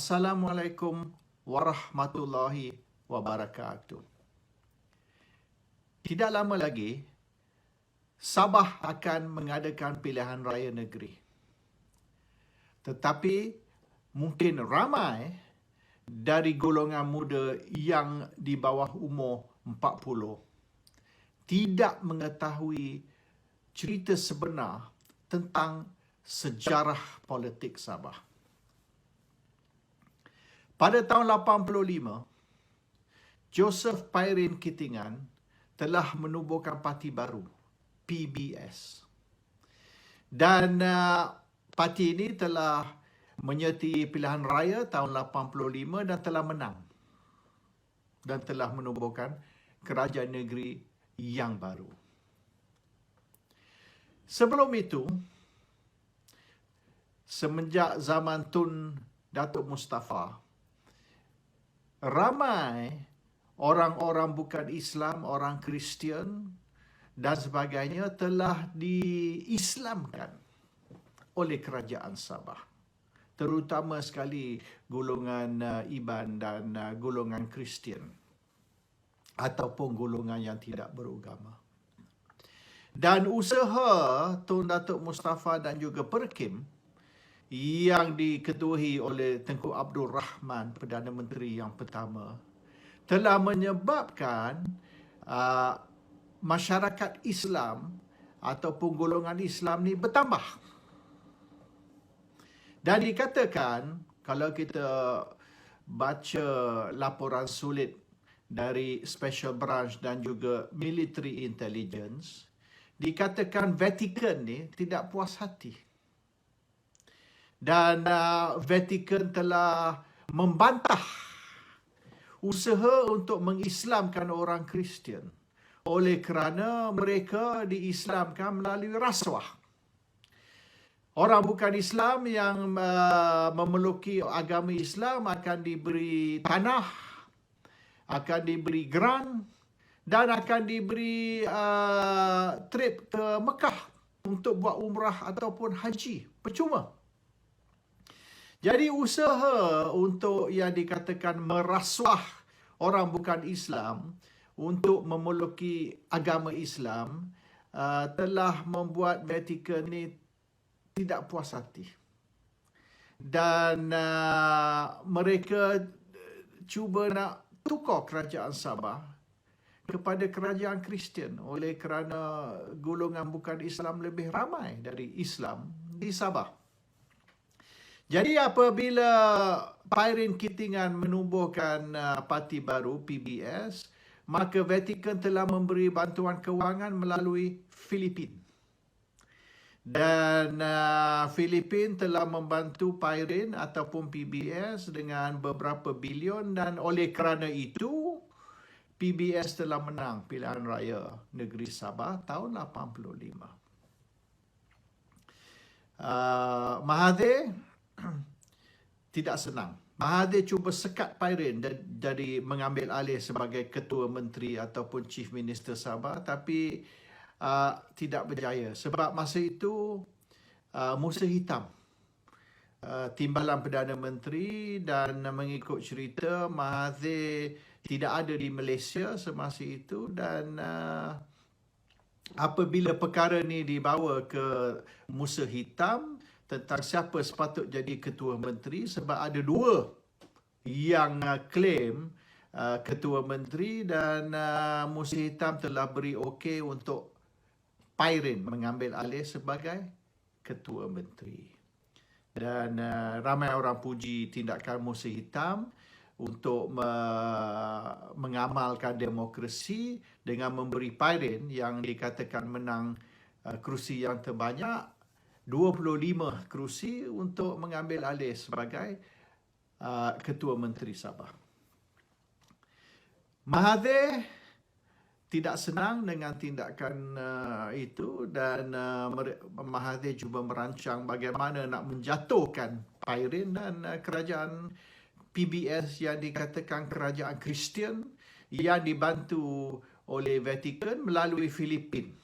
Assalamualaikum warahmatullahi wabarakatuh. Tidak lama lagi, Sabah akan mengadakan pilihan raya negeri. Tetapi mungkin ramai dari golongan muda yang di bawah umur 40 tidak mengetahui cerita sebenar tentang sejarah politik Sabah. Pada tahun 85, Joseph Pairin Kittingan telah menubuhkan parti baru, PBS. Dan parti ini telah menyertai pilihan raya tahun 85 dan telah menang. Dan telah menubuhkan kerajaan negeri yang baru. Sebelum itu, semenjak zaman Tun Datuk Mustafa, ramai orang-orang bukan Islam, orang Kristian dan sebagainya telah diislamkan oleh kerajaan Sabah. Terutama sekali golongan Iban dan golongan Kristian ataupun golongan yang tidak beragama. Dan usaha Tun Datuk Mustafa dan juga Perkim yang diketuai oleh Tengku Abdul Rahman, Perdana Menteri yang pertama, telah menyebabkan masyarakat Islam ataupun golongan Islam ni bertambah. Dan dikatakan, kalau kita baca laporan sulit dari Special Branch dan juga Military Intelligence, dikatakan Vatican ni tidak puas hati. Dan Vatican telah membantah usaha untuk mengislamkan orang Kristian oleh kerana mereka diislamkan melalui rasuah. Orang bukan Islam yang memeluki agama Islam akan diberi tanah, akan diberi grant dan akan diberi trip ke Mekah untuk buat umrah ataupun haji. Percuma. Jadi usaha untuk yang dikatakan merasuah orang bukan Islam untuk memeluki agama Islam telah membuat Vatican ni tidak puas hati. Dan mereka cuba nak tukar kerajaan Sabah kepada kerajaan Kristian oleh kerana golongan bukan Islam lebih ramai dari Islam di Sabah. Jadi apabila Pairin Kittingan menubuhkan parti baru, PBS, maka Vatican telah memberi bantuan kewangan melalui Filipin. Dan Filipin telah membantu Pairin ataupun PBS dengan beberapa bilion dan oleh kerana itu, PBS telah menang pilihan raya negeri Sabah tahun 85. Mahathir tidak senang. Mahathir cuba sekat Pairin dari mengambil alih sebagai Ketua Menteri ataupun Chief Minister Sabah, tapi tidak berjaya. Sebab masa itu Musa Hitam, timbalan Perdana Menteri, dan mengikut cerita Mahathir tidak ada di Malaysia semasa itu, dan apabila perkara ni dibawa ke Musa Hitam tentang siapa sepatut jadi Ketua Menteri, sebab ada dua yang claim Ketua Menteri, dan Musa Hitam telah beri okey untuk Pairin mengambil alih sebagai Ketua Menteri. Dan ramai orang puji tindakan Musa Hitam untuk mengamalkan demokrasi dengan memberi Pairin yang dikatakan menang kerusi yang terbanyak, 25 kerusi untuk mengambil alih sebagai Ketua Menteri Sabah. Mahathir tidak senang dengan tindakan itu, dan Mahathir cuba merancang bagaimana nak menjatuhkan Pairin dan kerajaan PBS yang dikatakan kerajaan Kristian yang dibantu oleh Vatican melalui Filipin.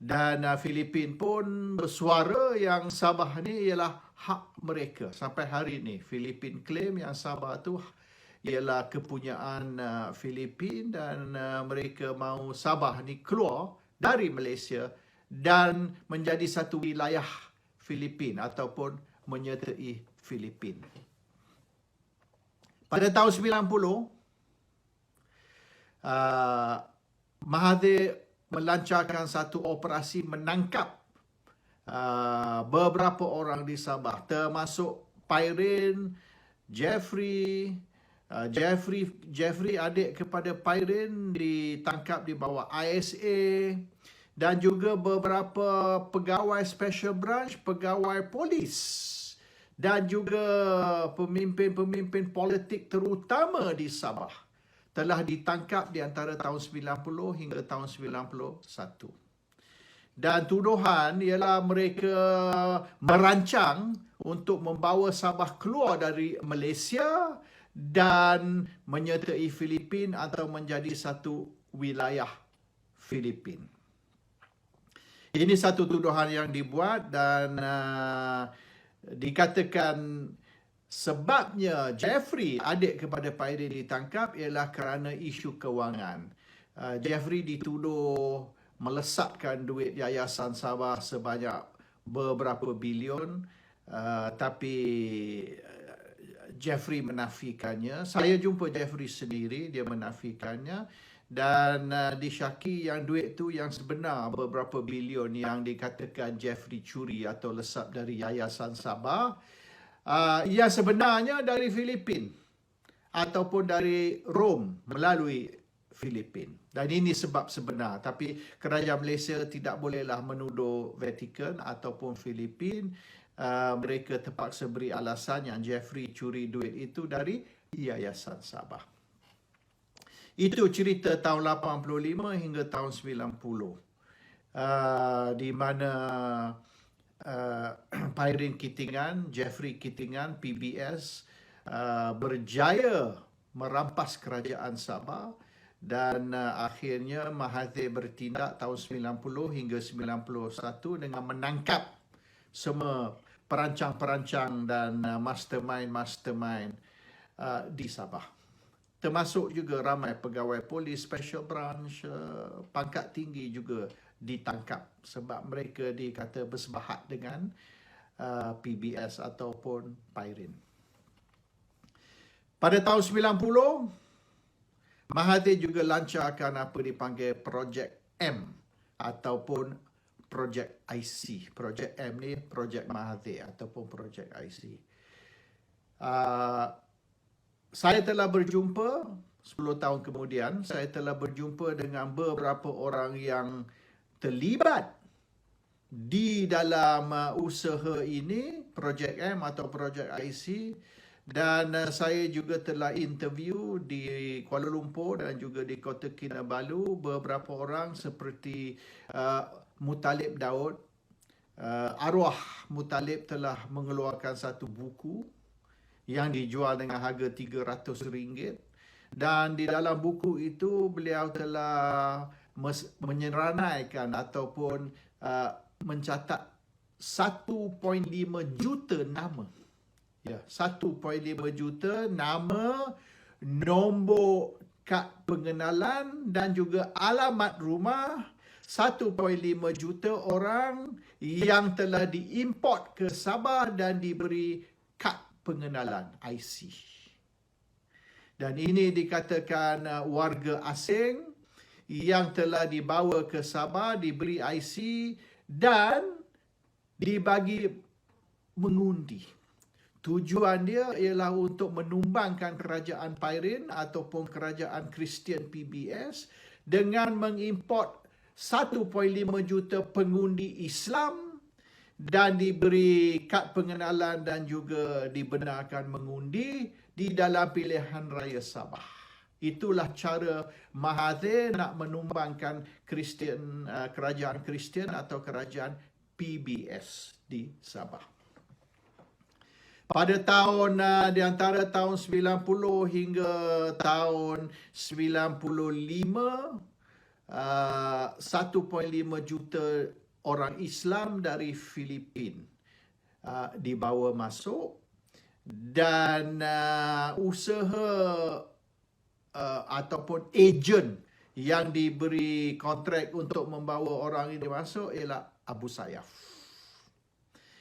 Dan Filipin pun bersuara yang Sabah ni ialah hak mereka. Sampai hari ini Filipin claim yang Sabah tu ialah kepunyaan Filipin, dan mereka mahu Sabah ni keluar dari Malaysia dan menjadi satu wilayah Filipin ataupun menyertai Filipin. Pada tahun 90, Mahathir melancarkan satu operasi menangkap beberapa orang di Sabah, termasuk Pairin, Jeffrey adik kepada Pairin ditangkap di bawah ISA, dan juga beberapa pegawai special branch, pegawai polis, dan juga pemimpin-pemimpin politik terutama di Sabah telah ditangkap di antara tahun 90 hingga tahun 91. Dan tuduhan ialah mereka merancang untuk membawa Sabah keluar dari Malaysia dan menyertai Filipin atau menjadi satu wilayah Filipin. Ini satu tuduhan yang dibuat, dan dikatakan sebabnya Jeffrey, adik kepada Pairin, ditangkap ialah kerana isu kewangan. Jeffrey dituduh melesatkan duit Yayasan Sabah sebanyak beberapa bilion, tapi Jeffrey menafikannya. Saya jumpa Jeffrey sendiri, dia menafikannya, dan disyaki yang duit tu yang sebenar beberapa bilion yang dikatakan Jeffrey curi atau lesap dari Yayasan Sabah, yang sebenarnya dari Filipin ataupun dari Rom melalui Filipin. Dan ini sebab sebenar. Tapi kerajaan Malaysia tidak bolehlah menuduh Vatican ataupun Filipin. Mereka terpaksa beri alasan yang Jeffrey curi duit itu dari Yayasan Sabah. Itu cerita tahun 85 hingga tahun 90. Di mana Pairin Kitingan, Jeffrey Kitingan, PBS, berjaya merampas kerajaan Sabah, dan akhirnya Mahathir bertindak tahun 90 hingga 91 dengan menangkap semua perancang-perancang dan mastermind di Sabah. Termasuk juga ramai pegawai polis, special branch, pangkat tinggi juga ditangkap sebab mereka dikata bersebahat dengan PBS ataupun Pairin. Pada tahun 90, Mahathir juga lancarkan apa dipanggil Projek M ataupun Projek IC. Projek M ni Projek Mahathir ataupun Projek IC. Saya telah berjumpa 10 tahun kemudian, saya telah berjumpa dengan beberapa orang yang terlibat di dalam usaha ini, Projek M atau Projek IC, dan saya juga telah interview di Kuala Lumpur dan juga di Kota Kinabalu beberapa orang seperti Muttalib Daud. Arwah Muttalib telah mengeluarkan satu buku yang dijual dengan harga RM300, dan di dalam buku itu beliau telah menyeranaikan ataupun mencatat 1.5 juta nama. Ya, 1.5 juta nama, nombor kad pengenalan dan juga alamat rumah. 1.5 juta orang yang telah diimport ke Sabah dan diberi kad pengenalan IC. Dan ini dikatakan warga asing yang telah dibawa ke Sabah, diberi IC dan dibagi mengundi. Tujuan dia ialah untuk menumbangkan kerajaan Pairin ataupun kerajaan Kristian PBS dengan mengimport 1.5 juta pengundi Islam dan diberi kad pengenalan dan juga dibenarkan mengundi di dalam pilihan raya Sabah. Itulah cara Mahathir nak menumbangkan kerajaan Kristian atau kerajaan PBS di Sabah. Pada tahun di antara tahun 90 hingga tahun 95, 1.5 juta orang Islam dari Filipin dibawa masuk, dan usaha ataupun ejen yang diberi kontrak untuk membawa orang ini masuk ialah Abu Sayyaf.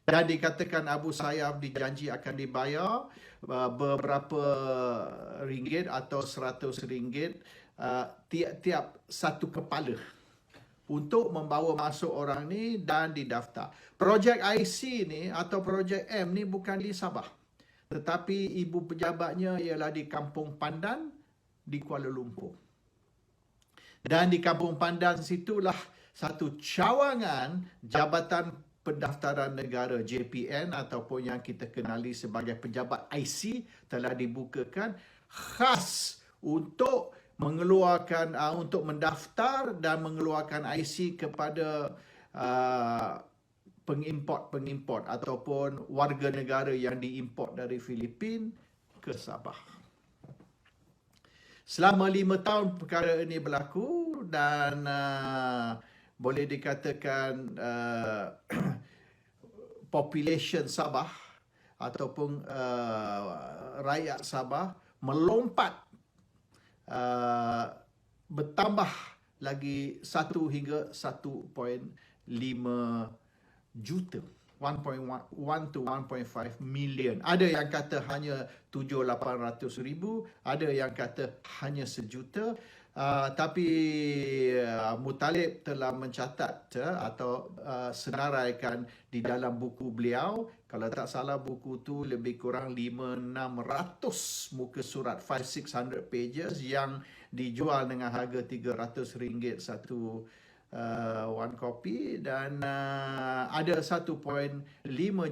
Dan dikatakan Abu Sayyaf dijanji akan dibayar beberapa ringgit atau RM100 tiap-tiap satu kepala untuk membawa masuk orang ni dan didaftar. Projek IC ni atau Projek M ni bukan di Sabah, tetapi ibu pejabatnya ialah di Kampung Pandan di Kuala Lumpur. Dan di Kampung Pandan situlah satu cawangan Jabatan Pendaftaran Negara JPN ataupun yang kita kenali sebagai Pejabat IC telah dibukakan khas untuk mengeluarkan untuk mendaftar dan mengeluarkan IC kepada pengimport ataupun warga negara yang diimport dari Filipin ke Sabah. Selama 5 tahun perkara ini berlaku dan boleh dikatakan population Sabah ataupun rakyat Sabah melompat bertambah lagi 1 hingga 1.5 juta. 1.1 to 1.5 million. Ada yang kata hanya 700,000-800,000, ada yang kata hanya 1 juta. Tapi Muttalib telah mencatat atau senaraikan di dalam buku beliau, kalau tak salah buku tu lebih kurang 500-600 muka surat, 500-600 pages yang dijual dengan harga RM300 satu one copy, dan ada 1.5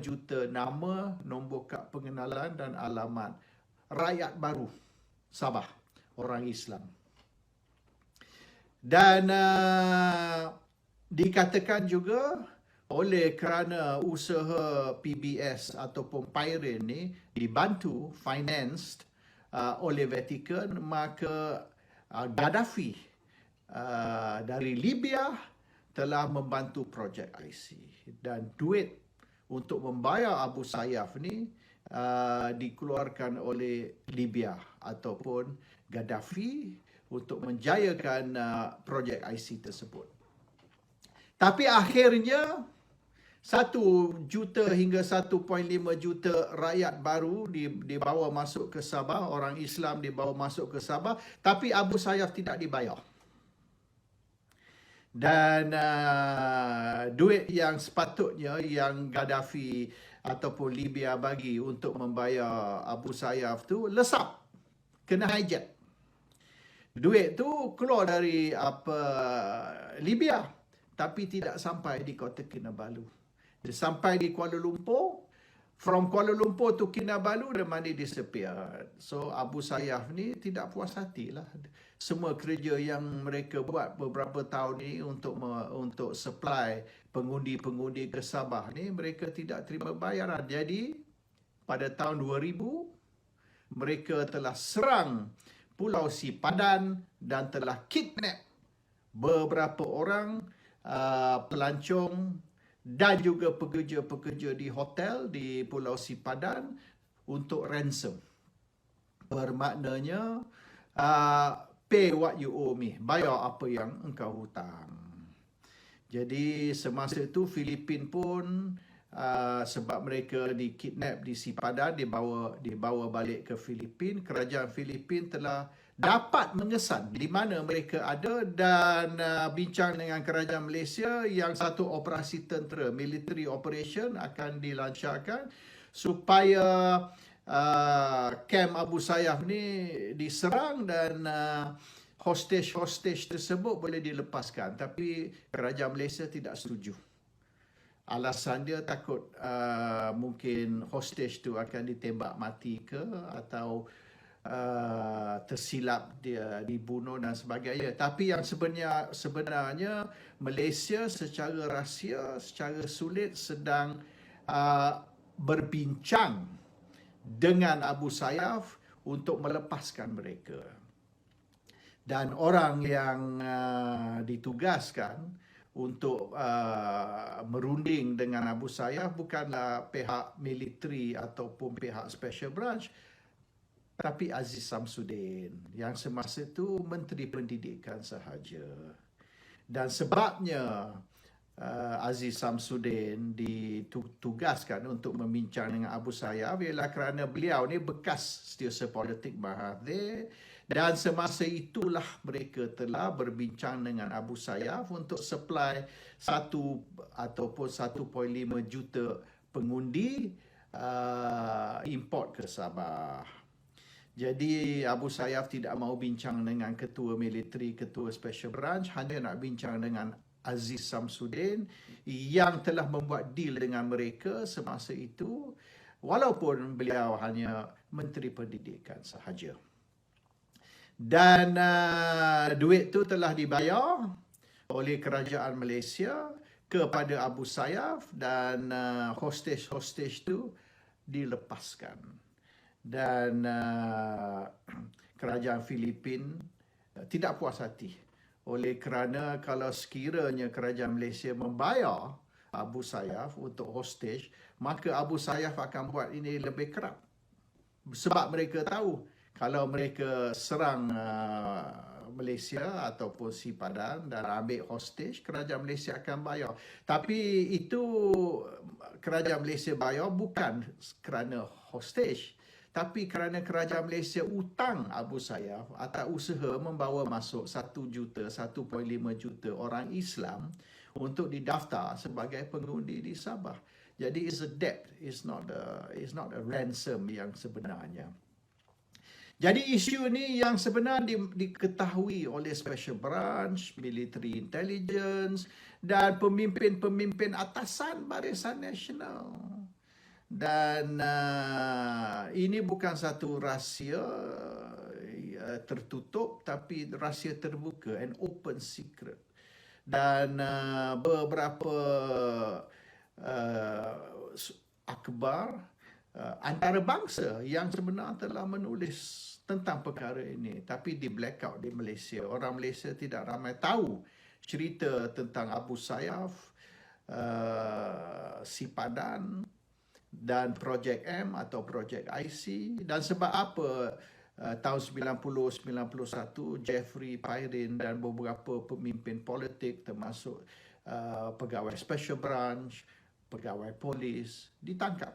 juta nama, nombor kad pengenalan dan alamat rakyat baru Sabah, orang Islam. Dan dikatakan juga oleh kerana usaha PBS ataupun Pairin ni dibantu, financed oleh Vatican, maka Gaddafi dari Libya telah membantu projek IC, dan duit untuk membayar Abu Sayyaf ni dikeluarkan oleh Libya ataupun Gaddafi untuk menjayakan projek IC tersebut. Tapi akhirnya 1 juta hingga 1.5 juta rakyat baru dibawa masuk ke Sabah, orang Islam dibawa masuk ke Sabah, tapi Abu Sayyaf tidak dibayar. Dan duit yang sepatutnya yang Gaddafi ataupun Libya bagi untuk membayar Abu Sayyaf tu lesap, kena hijack. Duit tu keluar dari Libya, tapi tidak sampai di Kota Kinabalu. Dia sampai di Kuala Lumpur. From Kuala Lumpur to Kinabalu, the money disappeared. So Abu Sayyaf ni tidak puas hati lah. Semua kerja yang mereka buat beberapa tahun ni untuk supply pengundi-pengundi ke Sabah ni, mereka tidak terima bayaran. Jadi pada tahun 2000 mereka telah serang Pulau Sipadan dan telah kidnap beberapa orang pelancong dan juga pekerja-pekerja di hotel di Pulau Sipadan untuk ransom. Bermaknanya pay what you owe me, bayar apa yang engkau hutang. Jadi semasa itu Filipin pun sebab mereka dikidnap di Sipadan, dibawa balik ke Filipin, kerajaan Filipin telah dapat mengesan di mana mereka ada dan bincang dengan kerajaan Malaysia yang satu operasi tentera, military operation akan dilancarkan supaya kem Abu Sayyaf ni diserang dan hostage tersebut boleh dilepaskan. Tapi kerajaan Malaysia tidak setuju. Alasan dia takut mungkin hostage tu akan ditembak mati ke atau tersilap dia dibunuh dan sebagainya. Tapi yang sebenarnya Malaysia secara rahsia, secara sulit sedang berbincang dengan Abu Sayyaf untuk melepaskan mereka. Dan orang yang ditugaskan untuk merunding dengan Abu Sayyaf bukanlah pihak militeri ataupun pihak special branch, tapi Aziz Samsudin yang semasa itu Menteri Pendidikan sahaja. Dan sebabnya Aziz Samsudin ditugaskan untuk membincang dengan Abu Sayyaf ialah kerana beliau ni bekas setiausaha politik Mahathir, dan semasa itulah mereka telah berbincang dengan Abu Sayyaf untuk supply 1 ataupun 1.5 juta pengundi import ke Sabah. Jadi Abu Sayyaf tidak mahu bincang dengan ketua militeri, ketua special branch, hanya nak bincang dengan Aziz Samsudin yang telah membuat deal dengan mereka semasa itu, walaupun beliau hanya Menteri Pendidikan sahaja. Dan duit tu telah dibayar oleh kerajaan Malaysia kepada Abu Sayyaf, dan hostage-hostage tu dilepaskan. Dan kerajaan Filipin tidak puas hati oleh kerana kalau sekiranya kerajaan Malaysia membayar Abu Sayyaf untuk hostage, maka Abu Sayyaf akan buat ini lebih kerap. Sebab mereka tahu kalau mereka serang Malaysia ataupun Sipadan dan ambil hostage, kerajaan Malaysia akan bayar. Tapi itu kerajaan Malaysia bayar bukan kerana hostage, tapi kerana kerajaan Malaysia utang Abu Sayyaf atas usaha membawa masuk 1 juta, 1.5 juta orang Islam untuk didaftar sebagai pengundi di Sabah. Jadi it's a debt, it's not a ransom yang sebenarnya. Jadi isu ni yang sebenarnya diketahui oleh special branch, military intelligence dan pemimpin-pemimpin atasan Barisan Nasional. Dan ini bukan satu rahsia tertutup, tapi rahsia terbuka, an open secret. Dan beberapa akhbar antarabangsa yang sebenarnya telah menulis tentang perkara ini, tapi di blackout di Malaysia. Orang Malaysia tidak ramai tahu cerita tentang Abu Sayyaf, Sipadan dan Projek M atau Projek IC, dan sebab apa tahun 90-91 Jeffrey Pairin dan beberapa pemimpin politik termasuk pegawai special branch, pegawai polis ditangkap.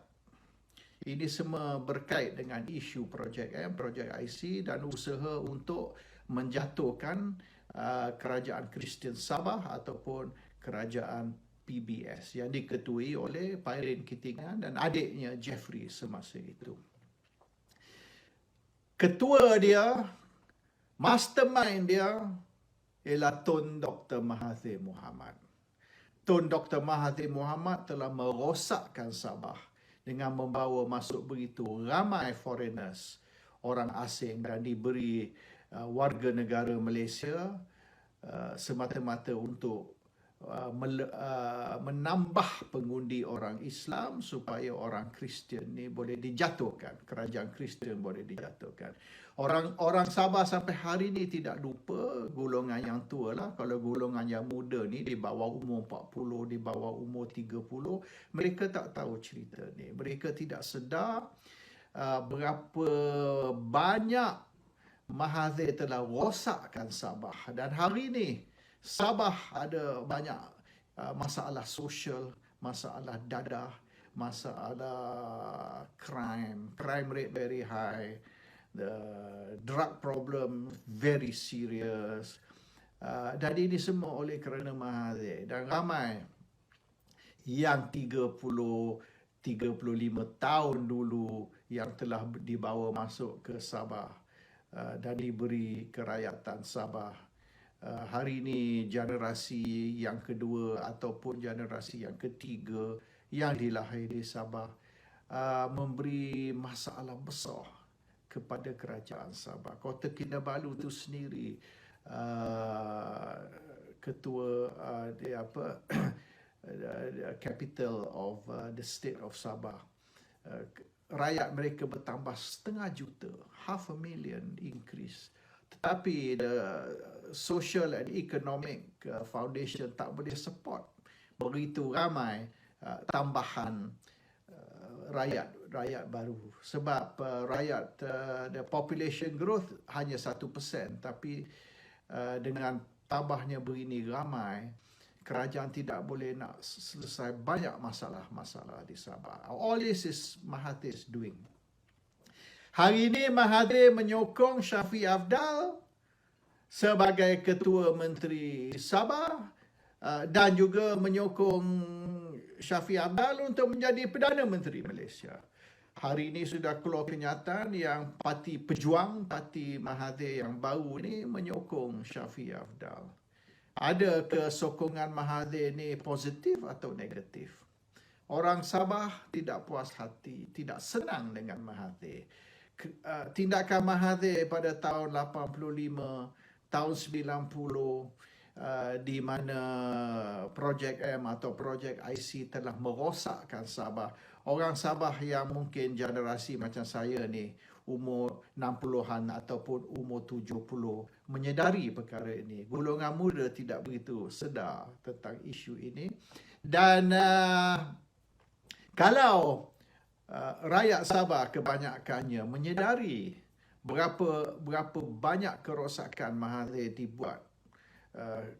Ini semua berkait dengan isu Projek M, Projek IC dan usaha untuk menjatuhkan kerajaan Kristian Sabah ataupun kerajaan PBS yang diketuai oleh Pairin Kitingan dan adiknya Jeffrey semasa itu. Ketua dia, mastermind dia ialah Tun Dr. Mahathir Mohamad. Tun Dr. Mahathir Mohamad telah merosakkan Sabah dengan membawa masuk begitu ramai foreigners, orang asing, dan diberi warga negara Malaysia semata-mata untuk menambah pengundi orang Islam supaya orang Kristian ni boleh dijatuhkan, kerajaan Kristian boleh dijatuhkan. Orang Sabah sampai hari ni tidak lupa, golongan yang tua lah, kalau golongan yang muda ni di bawah umur 40, di bawah umur 30, mereka tak tahu cerita ni. Mereka tidak sedar berapa banyak Mahathir telah rosakkan Sabah. Dan hari ni Sabah ada banyak masalah sosial, masalah dadah, masalah crime rate very high, the drug problem very serious. Dan ini semua oleh kerana Mahathir. Dan ramai yang 35 tahun dulu yang telah dibawa masuk ke Sabah dan diberi kerakyatan Sabah. Hari ini generasi yang kedua ataupun generasi yang ketiga yang dilahir di Sabah memberi masalah besar kepada kerajaan Sabah. Kota Kinabalu itu sendiri ketua capital of the state of Sabah, rakyat mereka bertambah 500,000, 500,000 increase. Tetapi social and economic foundation tak boleh support begitu ramai tambahan rakyat baru, sebab the population growth hanya 1%, tapi dengan tambahnya begini ramai, kerajaan tidak boleh nak selesai banyak masalah-masalah di Sabah. All this is Mahathir doing. Hari ini Mahathir menyokong Shafie Afdal sebagai Ketua Menteri Sabah dan juga menyokong Shafie Afdal untuk menjadi Perdana Menteri Malaysia. Hari ini sudah keluar kenyataan yang Parti Pejuang, Parti Mahathir yang baru ni menyokong Shafie Afdal. Ada ke sokongan Mahathir ni positif atau negatif? Orang Sabah tidak puas hati, tidak senang dengan Mahathir. Tindakan Mahathir pada tahun 85, tahun 90, di mana Projek M atau Projek IC telah merosakkan Sabah. Orang Sabah yang mungkin generasi macam saya ni, umur 60-an ataupun umur 70, menyedari perkara ini. Golongan muda tidak begitu sedar tentang isu ini. Dan kalau rakyat Sabah kebanyakannya menyedari berapa banyak kerosakan Mahathir dibuat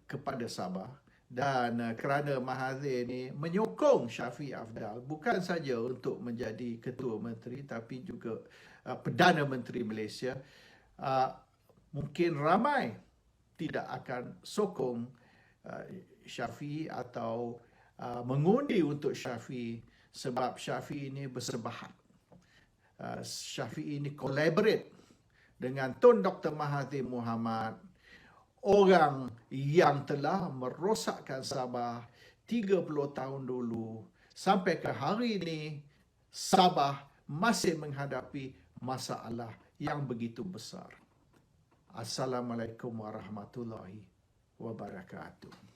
kepada Sabah, dan kerana Mahathir ni menyokong Shafie Afdal bukan saja untuk menjadi Ketua Menteri tapi juga Perdana Menteri Malaysia, mungkin ramai tidak akan sokong Shafie atau mengundi untuk Shafie, sebab Shafie ini bersebahat. Shafie ini collaborate dengan Tun Dr. Mahathir Mohamad, orang yang telah merosakkan Sabah 30 tahun dulu. Sampai ke hari ini, Sabah masih menghadapi masalah yang begitu besar. Assalamualaikum warahmatullahi wabarakatuh.